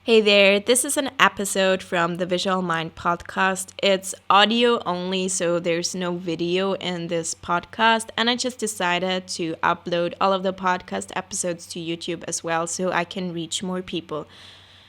Hey there, this is an episode from the Visual Mind podcast. It's audio only, so there's no video in this podcast. And I just decided to upload all of the podcast episodes to YouTube as well so I can reach more people.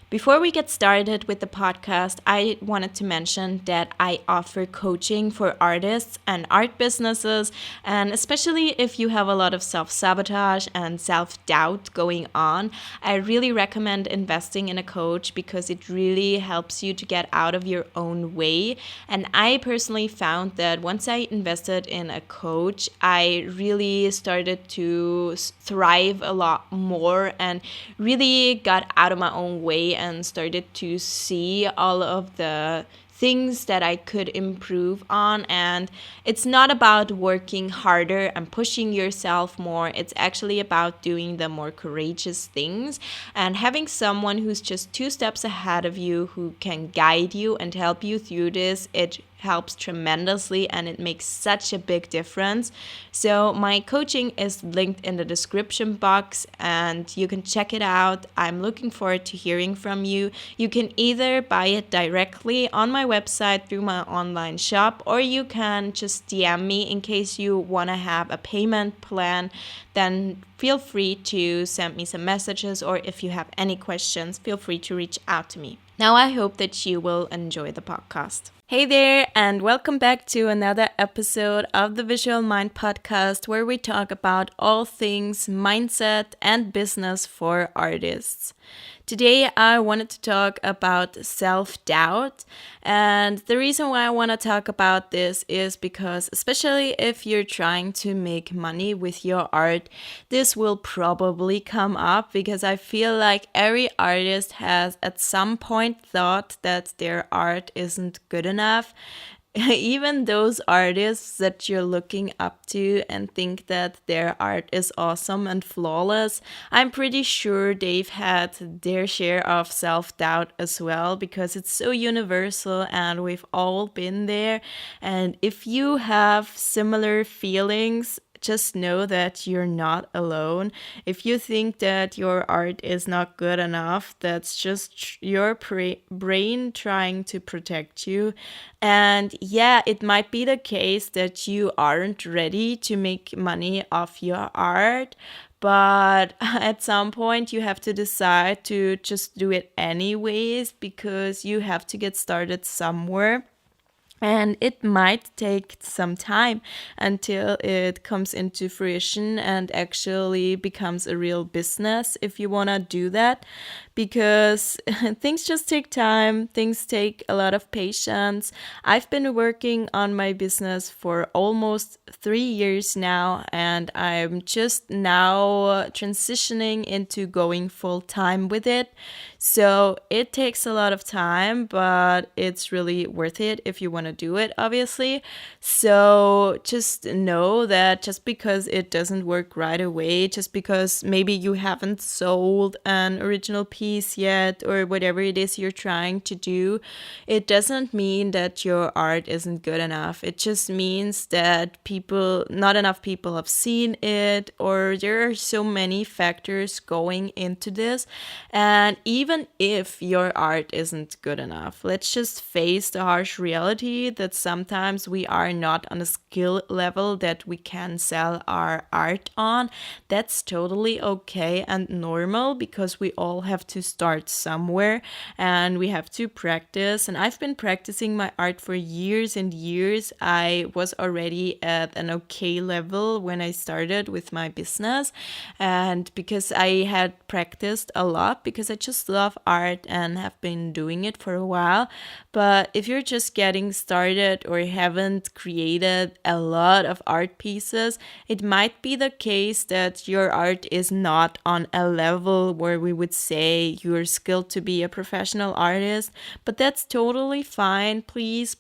Before we get started with the podcast, I wanted to mention that I offer coaching for artists and art businesses, and especially if you have a lot of self sabotage and self doubt going on, I really recommend investing in a coach because it really helps you to get out of your own way. And I personally found that once I invested in a coach, I really started to thrive a lot more and really got out of my own way and started to see all of the things that I could improve on. And it's not about working harder and pushing yourself more. It's actually about doing the more courageous things and having someone who's just two steps ahead of you who can guide you and help you through this. It helps tremendously and it makes such a big difference. So my coaching is linked in the description box and you can check it out. I'm looking forward to hearing from you. You can either buy it directly on my website through my online shop, or you can just DM me in case you want to have a payment plan. Then feel free to send me some messages, or if you have any questions, feel free to reach out to me. Now I hope that you will enjoy the podcast. Hey there, and welcome back to another episode of the Visual Mind podcast, where we talk about all things mindset and business for artists. Today, I wanted to talk about self-doubt, and the reason why I want to talk about this is because, especially if you're trying to make money with your art, this will probably come up because I feel like every artist has at some point thought that their art isn't good enough. Even those artists that you're looking up to and think that their art is awesome and flawless, I'm pretty sure they've had their share of self-doubt as well because it's so universal and we've all been there. And if you have similar feelings, just know that you're not alone. If you think that your art is not good enough, that's just your brain trying to protect you. And yeah, it might be the case that you aren't ready to make money off your art, but at some point you have to decide to just do it anyways because you have to get started somewhere. And it might take some time until it comes into fruition and actually becomes a real business if you want to do that, because things just take time, things take a lot of patience. I've been working on my business for almost 3 years now, and I'm just now transitioning into going full time with it. So it takes a lot of time, but it's really worth it if you want to do it, obviously. So just know that just because it doesn't work right away, just because maybe you haven't sold an original piece yet or whatever it is you're trying to do, it doesn't mean that your art isn't good enough. It just means that not enough people have seen it, or there are so many factors going into this. And even if your art isn't good enough, let's just face the harsh reality that sometimes we are not on a skill level that we can sell our art on. That's totally okay and normal because we all have to start somewhere and we have to practice. And I've been practicing my art for years and years. I was already at an okay level when I started with my business, and because I had practiced a lot, because I just love art and have been doing it for a while. But if you're just getting started or haven't created a lot of art pieces, it might be the case that your art is not on a level where we would say you're skilled to be a professional artist. But that's totally fine. Please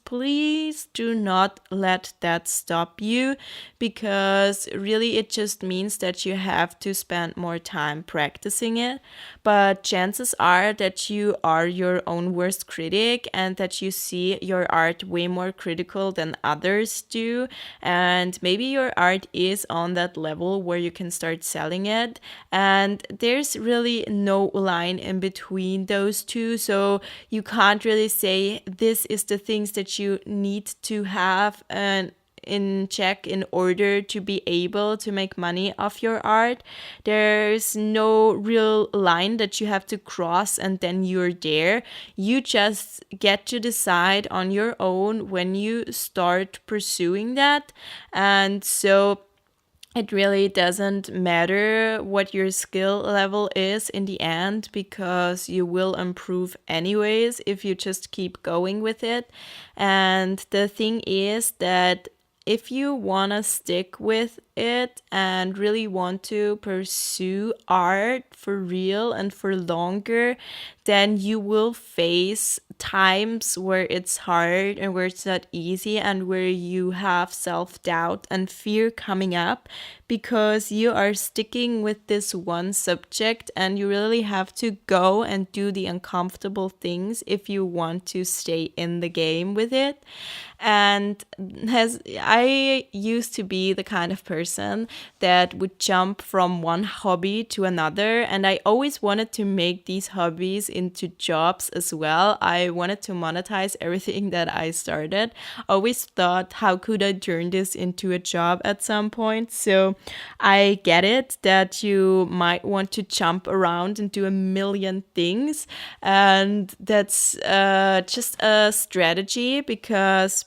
do not let that stop you, because really it just means that you have to spend more time practicing it. But chances are that you are your own worst critic and that you see your art way more critical than others do. And maybe your art is on that level where you can start selling it. And there's really no line line in between those two. So you can't really say this is the things that you need to have and in check in order to be able to make money off your art. There's no real line that you have to cross and then you're there. You just get to decide on your own when you start pursuing that. And so it really doesn't matter what your skill level is in the end, because you will improve anyways if you just keep going with it. And the thing is that if you want to stick with it and really want to pursue art for real and for longer, then you will face times where it's hard and where it's not easy and where you have self-doubt and fear coming up, because you are sticking with this one subject and you really have to go and do the uncomfortable things if you want to stay in the game with it. And I used to be the kind of person that would jump from one hobby to another, and I always wanted to make these hobbies into jobs as well. I wanted to monetize everything that I started. Always thought, how could I turn this into a job at some point? So I get it that you might want to jump around and do a million things, and that's just a strategy, because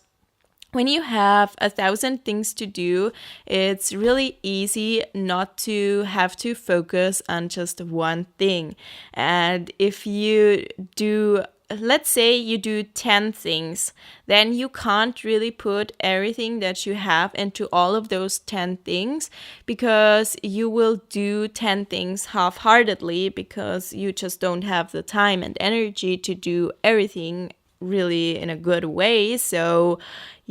when you have 1,000 things to do, it's really easy not to have to focus on just one thing. And if you do, let's say you do 10 things, then you can't really put everything that you have into all of those 10 things, because you will do 10 things half-heartedly, because you just don't have the time and energy to do everything really in a good way. So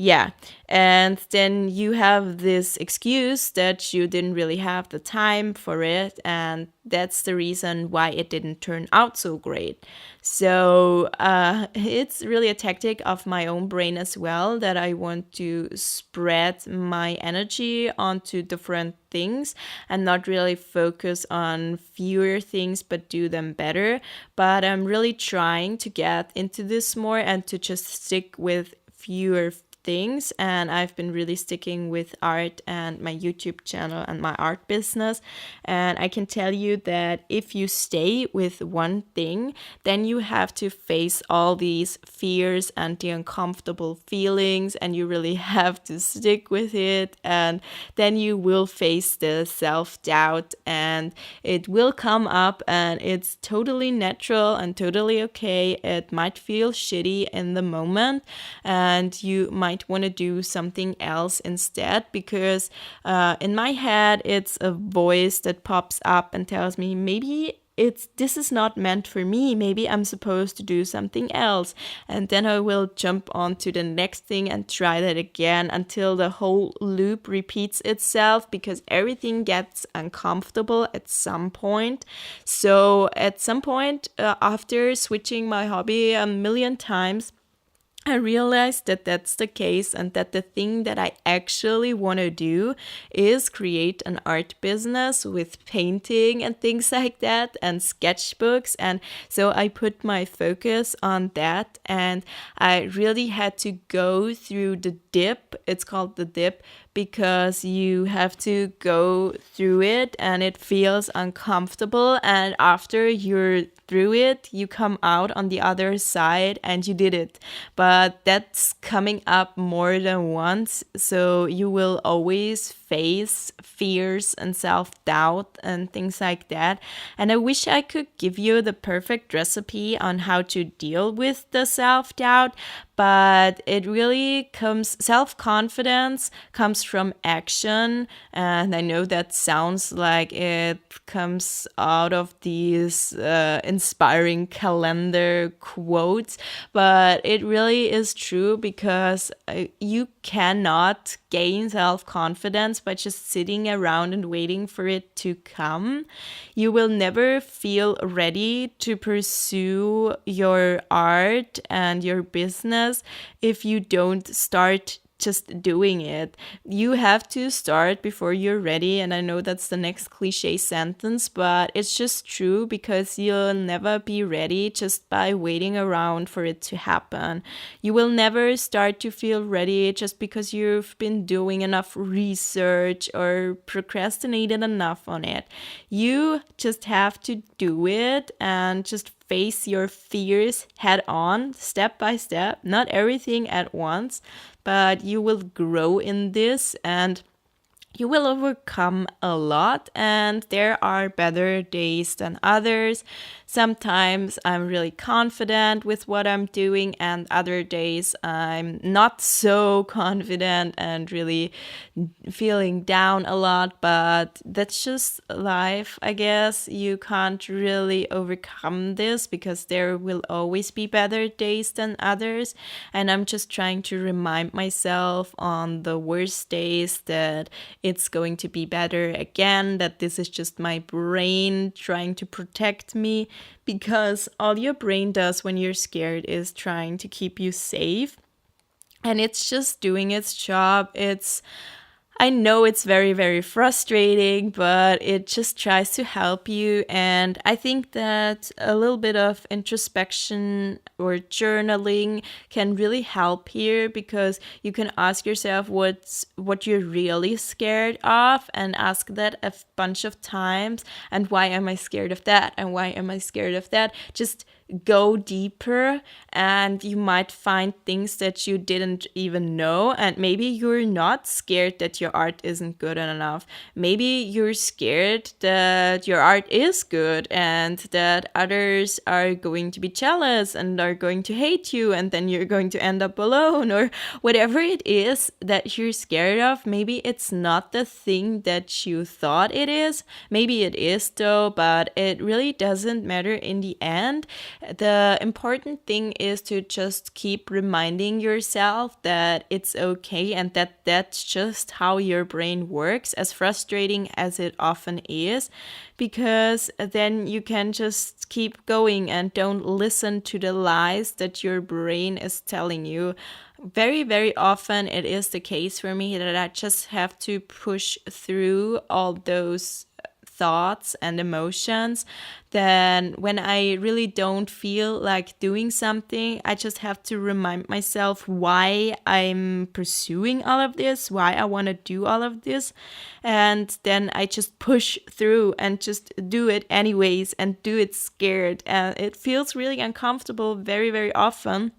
yeah, and then you have this excuse that you didn't really have the time for it, and that's the reason why it didn't turn out so great. So it's really a tactic of my own brain as well, that I want to spread my energy onto different things and not really focus on fewer things but do them better. But I'm really trying to get into this more and to just stick with fewer things, and I've been really sticking with art and my YouTube channel and my art business. And I can tell you that if you stay with one thing, then you have to face all these fears and the uncomfortable feelings, and you really have to stick with it. And then you will face the self-doubt, and it will come up, and it's totally natural and totally okay. It might feel shitty in the moment, and you might want to do something else instead, because in my head it's a voice that pops up and tells me, maybe this is not meant for me, maybe I'm supposed to do something else. And then I will jump on to the next thing and try that again until the whole loop repeats itself, because everything gets uncomfortable at some point. So at some point, after switching my hobby a million times, I realized that that's the case, and that the thing that I actually want to do is create an art business with painting and things like that, and sketchbooks. And so I put my focus on that, and I really had to go through the dip. It's called the dip because you have to go through it and it feels uncomfortable, and after you're through it, you come out on the other side and you did it. But that's coming up more than once, so you will always face fears and self-doubt and things like that. And I wish I could give you the perfect recipe on how to deal with the self-doubt, but it really self-confidence comes from action. And I know that sounds like it comes out of these inspiring calendar quotes, but it really is true, because you cannot gain self-confidence by just sitting around and waiting for it to come. You will never feel ready to pursue your art and your business if you don't start just doing it. You have to start before you're ready. And I know that's the next cliche sentence, but it's just true, because you'll never be ready just by waiting around for it to happen. You will never start to feel ready just because you've been doing enough research or procrastinated enough on it. You just have to do it and just face your fears head on, step by step, not everything at once, but you will grow in this and you will overcome a lot, and there are better days than others. Sometimes I'm really confident with what I'm doing, and other days I'm not so confident and really feeling down a lot, but that's just life, I guess. You can't really overcome this because there will always be better days than others, and I'm just trying to remind myself on the worst days that it's going to be better again, that this is just my brain trying to protect me, because all your brain does when you're scared is trying to keep you safe, and it's just doing its job. I know it's very, very frustrating, but it just tries to help you. And I think that a little bit of introspection or journaling can really help here, because you can ask yourself what you're really scared of, and ask that a bunch of times. And why am I scared of that? And why am I scared of that? Just go deeper, and you might find things that you didn't even know. And maybe you're not scared that your art isn't good enough. Maybe you're scared that your art is good and that others are going to be jealous and are going to hate you, and then you're going to end up alone, or whatever it is that you're scared of. Maybe it's not the thing that you thought it is. Maybe it is though, but it really doesn't matter in the end. The important thing is to just keep reminding yourself that it's okay, and that that's just how your brain works, as frustrating as it often is, because then you can just keep going and don't listen to the lies that your brain is telling you. Very, very often it is the case for me that I just have to push through all those thoughts and emotions. Then when I really don't feel like doing something, I just have to remind myself why I'm pursuing all of this, why I want to do all of this. And then I just push through and just do it anyways, and do it scared. And it feels really uncomfortable very, very often.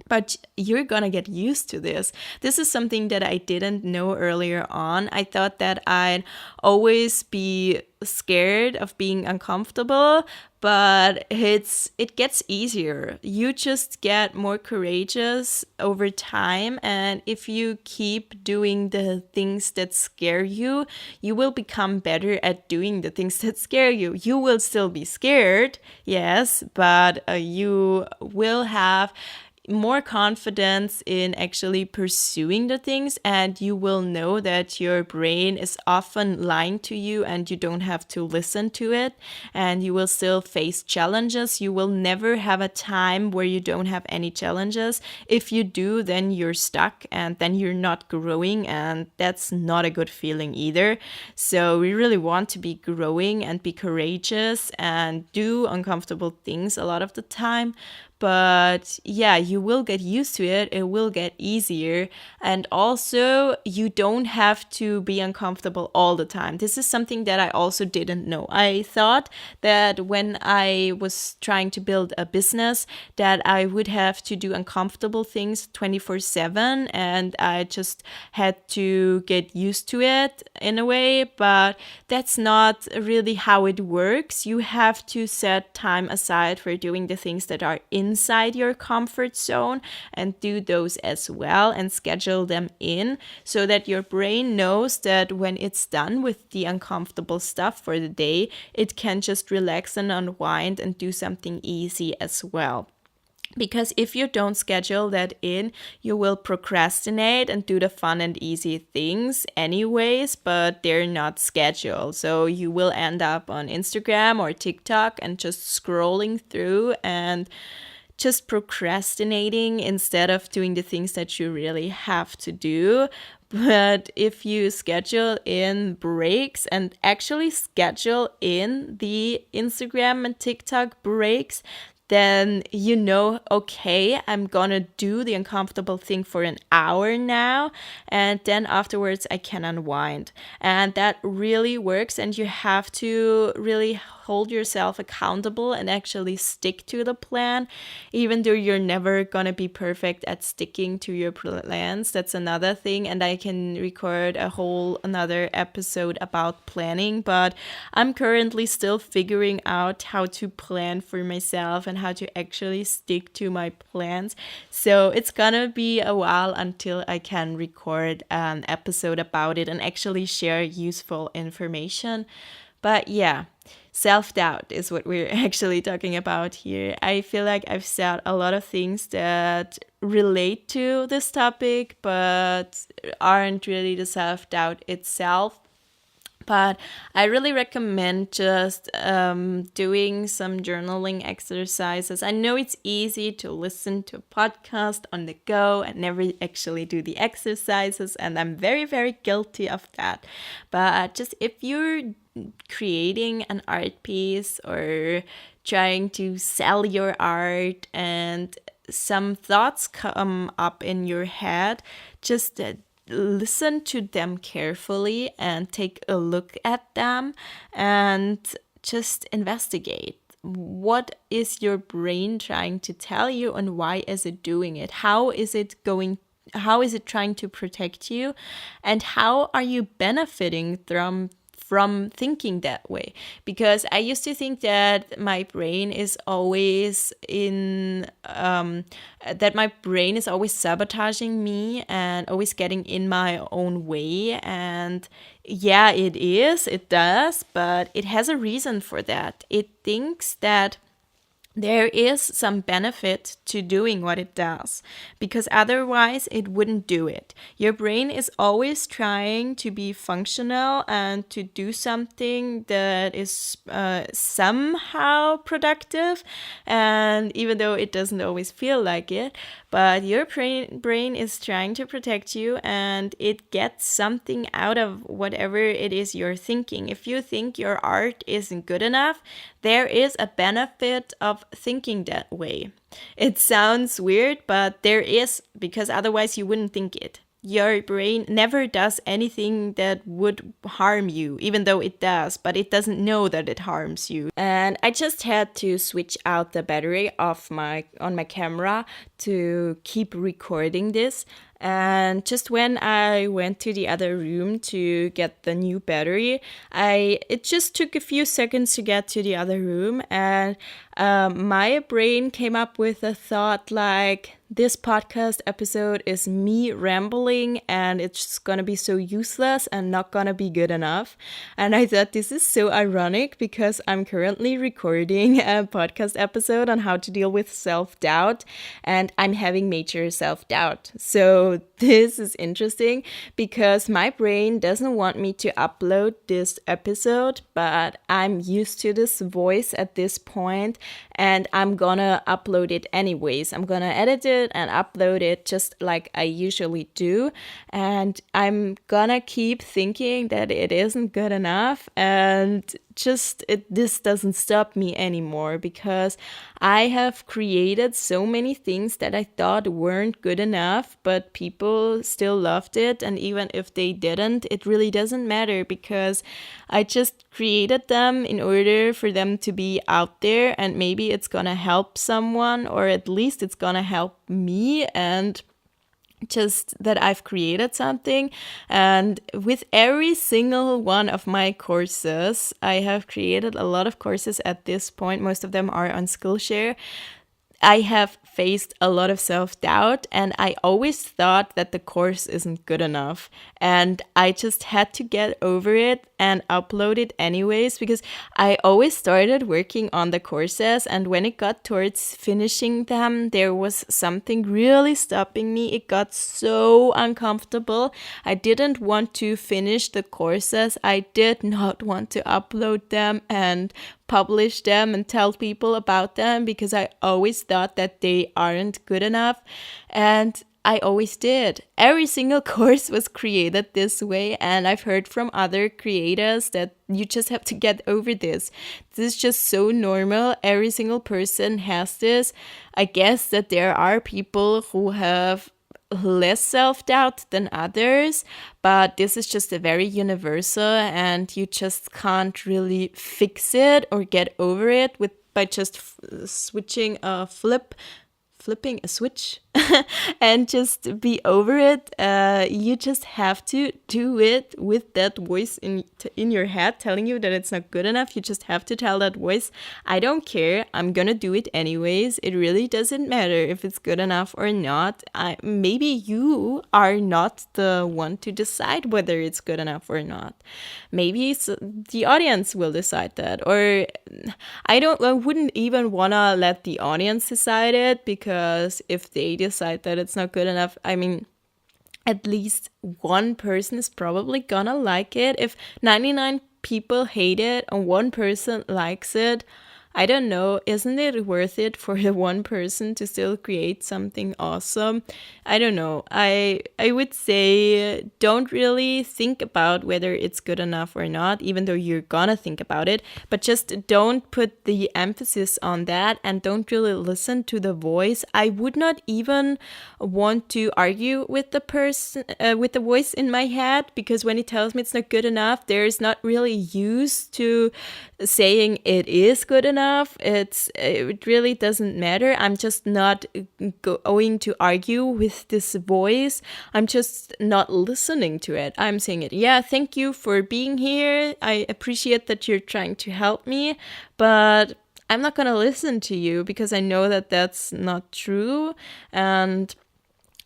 But you're gonna get used to this. This is something that I didn't know earlier on. I thought that I'd always be scared of being uncomfortable, but it gets easier. You just get more courageous over time, and if you keep doing the things that scare you, you will become better at doing the things that scare you. You will still be scared, yes, but you will have more confidence in actually pursuing the things, and you will know that your brain is often lying to you and you don't have to listen to it, and you will still face challenges. You will never have a time where you don't have any challenges. If you do, then you're stuck and then you're not growing, and that's not a good feeling either. So we really want to be growing and be courageous and do uncomfortable things a lot of the time. But yeah, you will get used to it. It will get easier. And also, you don't have to be uncomfortable all the time. This is something that I also didn't know. I thought that when I was trying to build a business, that I would have to do uncomfortable things 24/7, and I just had to get used to it in a way. But that's not really how it works. You have to set time aside for doing the things that are inside your comfort zone, and do those as well, and schedule them in, so that your brain knows that when it's done with the uncomfortable stuff for the day, it can just relax and unwind and do something easy as well. Because if you don't schedule that in, you will procrastinate and do the fun and easy things anyways, but they're not scheduled. So you will end up on Instagram or TikTok and just scrolling through and just procrastinating instead of doing the things that you really have to do. But if you schedule in breaks and actually schedule in the Instagram and TikTok breaks, then you know, okay, I'm gonna do the uncomfortable thing for an hour now, and then afterwards I can unwind. And that really works, and you have to really hold yourself accountable and actually stick to the plan, even though you're never gonna be perfect at sticking to your plans. That's another thing, and I can record a whole another episode about planning, but I'm currently still figuring out how to plan for myself and how to actually stick to my plans. So it's gonna be a while until I can record an episode about it and actually share useful information. But yeah, self-doubt is what we're actually talking about here. I feel like I've said a lot of things that relate to this topic, but aren't really the self-doubt itself. But I really recommend just doing some journaling exercises. I know it's easy to listen to a podcast on the go and never actually do the exercises, and I'm very, very guilty of that. But just if you're creating an art piece or trying to sell your art and some thoughts come up in your head, just listen to them carefully and take a look at them and just investigate. What is your brain trying to tell you, and why is it doing it? How is it trying to protect you, and how are you benefiting from thinking that way? Because I used to think that my brain is always sabotaging me and always getting in my own way. And yeah, it does, but it has a reason for that. It thinks that there is some benefit to doing what it does, because otherwise it wouldn't do it. Your brain is always trying to be functional and to do something that is somehow productive, and even though it doesn't always feel like it, but your brain is trying to protect you, and it gets something out of whatever it is you're thinking. If you think your art isn't good enough, there is a benefit of thinking that way. It sounds weird, but there is, because otherwise you wouldn't think it. Your brain never does anything that would harm you, even though it does, but it doesn't know that it harms you. And I just had to switch out the battery on my camera to keep recording this. And just when I went to the other room to get the new battery, it just took a few seconds to get to the other room, and my brain came up with a thought like, this podcast episode is me rambling and it's gonna be so useless and not gonna be good enough. And I thought this is so ironic because I'm currently recording a podcast episode on how to deal with self-doubt, and I'm having major self-doubt. So this is interesting because my brain doesn't want me to upload this episode, but I'm used to this voice at this point, and I'm gonna upload it anyways. I'm gonna edit it and upload it just like I usually do, and I'm gonna keep thinking that it isn't good enough, and this doesn't stop me anymore, because I have created so many things that I thought weren't good enough, but people still loved it. And even if they didn't, it really doesn't matter, because I just created them in order for them to be out there, and maybe it's gonna help someone, or at least it's gonna help me, and just that I've created something. And with every single one of my courses, I have created a lot of courses at this point. Most of them are on Skillshare. I have faced a lot of self-doubt, and I always thought that the course isn't good enough. And I just had to get over it and upload it anyways, because I always started working on the courses, and when it got towards finishing them, there was something really stopping me. It got so uncomfortable. I didn't want to finish the courses. I did not want to upload them and publish them and tell people about them because I always thought that they aren't good enough. And I always did. Every single course was created this way, and I've heard from other creators that you just have to get over this. This is just so normal. Every single person has this. I guess that there are people who have less self-doubt than others, but this is just a very universal, and you just can't really fix it or get over it by just flipping a switch and just be over it. You just have to do it with that voice in your head telling you that it's not good enough. You just have to tell that voice, I don't care, I'm gonna do it anyways. It really doesn't matter if it's good enough or not. Maybe you are not the one to decide whether it's good enough or not. Maybe the audience will decide that, or I wouldn't even wanna let the audience decide it, because if they decide that it's not good enough, I mean, at least one person is probably gonna like it. If 99 people hate it and one person likes it, I don't know, isn't it worth it for the one person to still create something awesome? I don't know. I would say don't really think about whether it's good enough or not, even though you're gonna think about it, but just don't put the emphasis on that and don't really listen to the voice. I would not even want to argue with the person, with the voice in my head, because when it tells me it's not good enough, there's not really used to saying it is good enough. It really doesn't matter. I'm just not going to argue with this voice. I'm just not listening to it. I'm saying it. Yeah, thank you for being here. I appreciate that you're trying to help me, but I'm not going to listen to you because I know that that's not true, and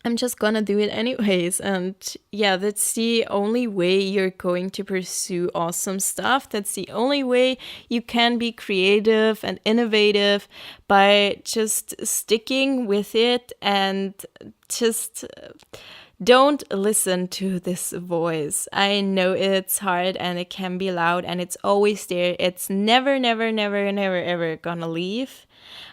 I'm just gonna do it anyways. And yeah, that's the only way you're going to pursue awesome stuff. That's the only way you can be creative and innovative, by just sticking with it and just don't listen to this voice. I know it's hard and it can be loud and it's always there. It's never, never, never, never, ever gonna leave.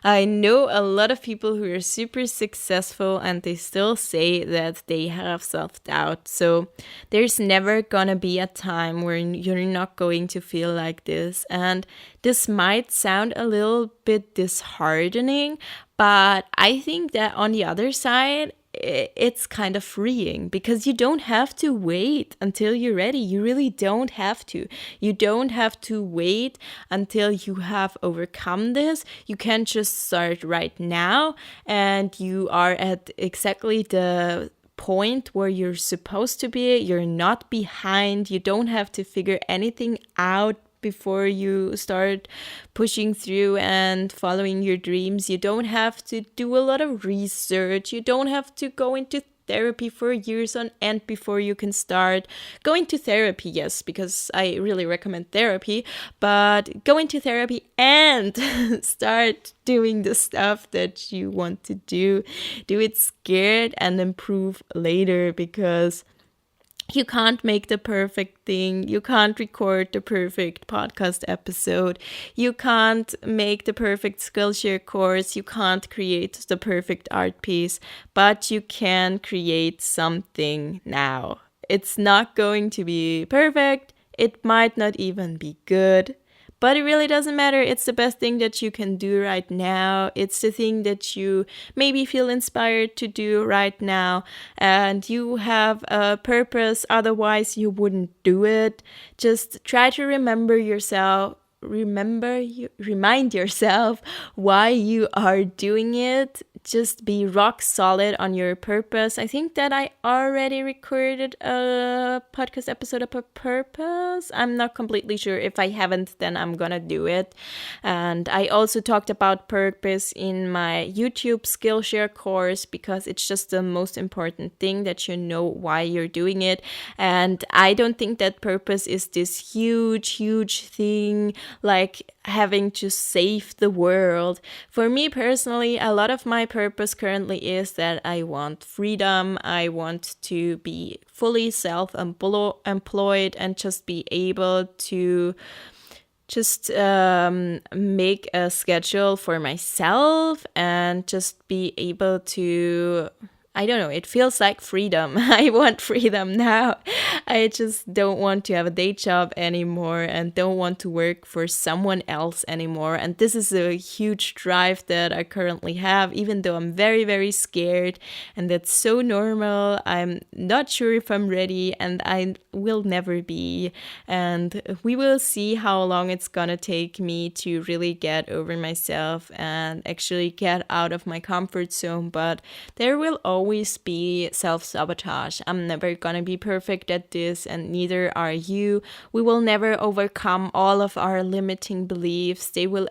I know a lot of people who are super successful and they still say that they have self-doubt. So there's never gonna be a time where you're not going to feel like this. And this might sound a little bit disheartening, but I think that on the other side, it's kind of freeing, because you don't have to wait until you're ready. You really don't have to. You don't have to wait until you have overcome this. You can just start right now, and you are at exactly the point where you're supposed to be. You're not behind. You don't have to figure anything out before you start pushing through and following your dreams. You don't have to do a lot of research. You don't have to go into therapy for years on end before you can start. Going to therapy, yes, because I really recommend therapy, but go into therapy and start doing the stuff that you want to do. Do it scared and improve later, because you can't make the perfect thing. You can't record the perfect podcast episode. You can't make the perfect Skillshare course. You can't create the perfect art piece, but you can create something now. It's not going to be perfect. It might not even be good. But it really doesn't matter. It's the best thing that you can do right now. It's the thing that you maybe feel inspired to do right now. And you have a purpose, otherwise you wouldn't do it. Just try to remind yourself why you are doing it. Just be rock solid on your purpose. I think that I already recorded a podcast episode about purpose. I'm not completely sure. If I haven't, then I'm gonna do it. And I also talked about purpose in my YouTube Skillshare course, because it's just the most important thing, that you know why you're doing it. And I don't think that purpose is this huge thing, like having to save the world. For me personally, a lot of my purpose currently is that I want freedom. I want to be fully self-employed and just be able to just make a schedule for myself and just be able to, I don't know, it feels like freedom. I want freedom now. I just don't want to have a day job anymore and don't want to work for someone else anymore. And this is a huge drive that I currently have, even though I'm very, very scared. And that's so normal. I'm not sure if I'm ready, and I will never be. And we will see how long it's gonna take me to really get over myself and actually get out of my comfort zone. But there will always be self-sabotage. I'm never gonna be perfect at this, and neither are you. We will never overcome all of our limiting beliefs. They will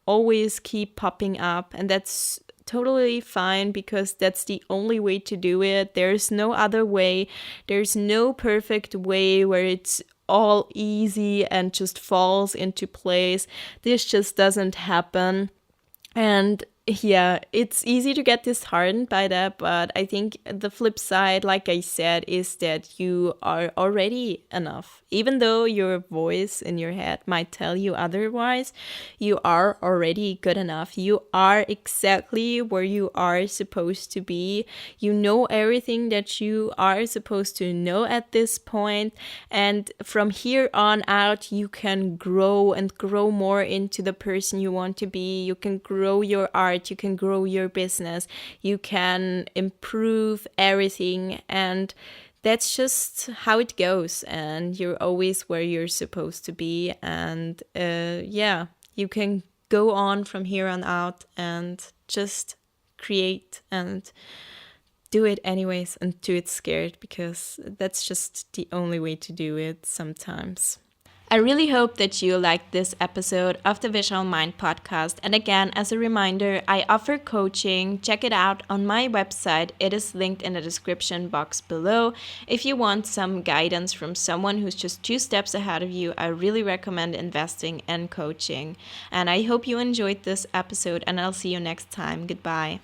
always keep popping up, and that's totally fine, because that's the only way to do it. There's no other way. There's no perfect way where it's all easy and just falls into place. This just doesn't happen. And yeah, it's easy to get disheartened by that, but I think the flip side, like I said, is that you are already enough. Even though your voice in your head might tell you otherwise, you are already good enough. You are exactly where you are supposed to be. You know everything that you are supposed to know at this point, and from here on out, you can grow and grow more into the person you want to be. You can grow your art, you can grow your business, you can improve everything, and that's just how it goes. And you're always where you're supposed to be. And yeah, you can go on from here on out and just create and do it anyways, and do it scared, because that's just the only way to do it sometimes. I really hope that you liked this episode of the Visual Mind podcast. And again, as a reminder, I offer coaching. Check it out on my website. It is linked in the description box below. If you want some guidance from someone who's just 2 steps ahead of you, I really recommend investing in coaching. And I hope you enjoyed this episode, and I'll see you next time. Goodbye.